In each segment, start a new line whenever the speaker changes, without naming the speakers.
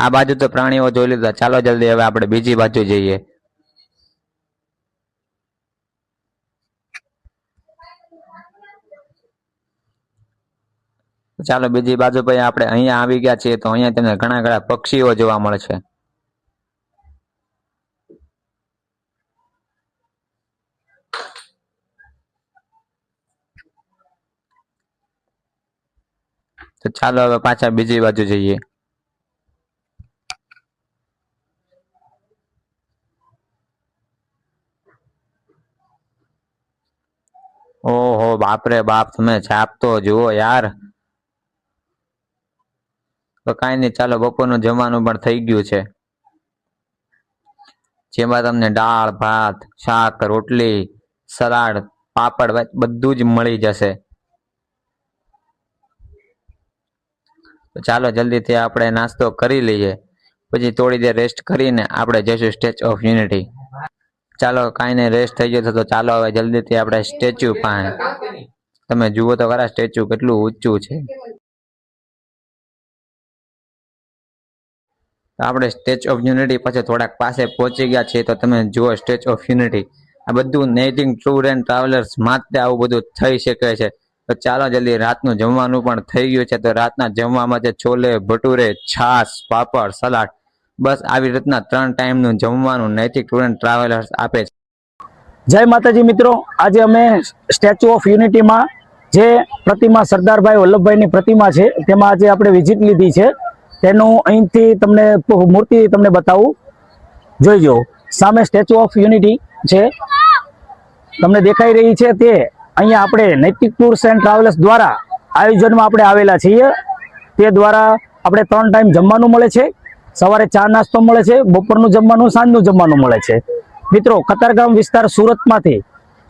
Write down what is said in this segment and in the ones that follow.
આ બાજુ તો પ્રાણીઓ જોઈ લીધા, ચાલો જલ્દી હવે આપણે બીજી બાજુ જઈએ। ચાલો બીજી બાજુ ભાઈ આપણે અહીંયા આવી ગયા છીએ, તો અહીંયા તમને ઘણા ઘણા પક્ષીઓ જોવા મળશે। તો ચાલો હવે પાછા બીજી બાજુ જઈએ। ઓહો બાપરે બાપ, તમે છાપ તો જુઓ યાર। તો કાંઈ નહીં, ચાલો બપોરનું જમવાનું પણ થઈ ગયું છે, જેમાં તમને દાળ ભાત શાક રોટલી સલાડ પાપડ બધું જ મળી જશે। તો ચાલો જલ્દીથી આપણે નાસ્તો કરી લઈએ, પછી થોડી દેર રેસ્ટ કરીને આપણે જઈશું સ્ટેચ્યુ ઓફ યુનિટી। ચાલો કાંઈ નહીં, રેસ્ટ થઈ ગયો તો ચાલો હવે જલ્દીથી આપણે સ્ટેચ્યુ પાસે। તમે જુઓ તો ખરા સ્ટેચ્યુ કેટલું ઊંચું છે। આપણે સ્ટેચ્યુ ઓફ યુનિટી પછી થોડાક પાસે પહોંચી ગયા છીએ, તો તમે જુઓ સ્ટેચ્યુ ઓફ યુનિટી, આ બધું નેટિંગ ટૂર એન્ડ ટ્રાવેલર્સ માટે આવું બધું થઈ શકે છે। તો ચાલો જલ્દી, રાતનું જમવાનું પણ થઈ ગયું છે, તો રાતના જમવામાં છે છોલે ભટુરે છાશ પાપડ સલાડ, બસ આવી રીતના 3 ટાઈમનું જમવાનું નૈતિક ટૂર એન્ડ ટ્રાવેલર્સ આપે છે।
જય માતાજી મિત્રો, આજે અમે સ્ટેચ્યુ ઓફ યુનિટીમાં જે પ્રતિમા સરદારભાઈ વલ્લભભાઈની પ્રતિમા છે તેમાં આજે આપણે વિઝિટ લીધી છે। તેનું અહીંથી તમને મૂર્તિ તમને બતાવું, જોઈજો સામે સ્ટેચ્યુ ઓફ યુનિટી છે તમને દેખાઈ રહી છે। તે અહીંયા આપણે નૈતિક ટૂર્સ એન્ડ ટ્રાવેલર્સ દ્વારા આયોજનમાં આપણે આવેલા છીએ। તે દ્વારા આપણે 3 ટાઈમ જમવાનું મળે છે, સવારે ચા નાસ્તો મળે છે, બપોરનું જમવાનું સાંજનું જમવાનું મળે છે। મિત્રો કતારગામ વિસ્તાર સુરતમાંથી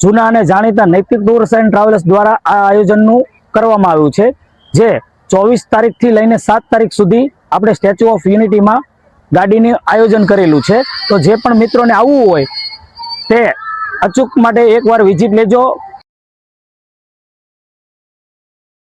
જૂના અને જાણીતા નૈતિક ટૂર્સ એન્ડ ટ્રાવેલર્સ દ્વારા આ આયોજનનું કરવામાં આવ્યું છે, જે 24 તારીખથી લઈને 7 તારીખ સુધી આપણે સ્ટેચ્યુ ઓફ યુનિટીમાં ગાડીનું આયોજન કરેલું છે। તો જે પણ મિત્રોને આવવું હોય તે અચૂક માટે એકવાર વિઝિટ લેજો,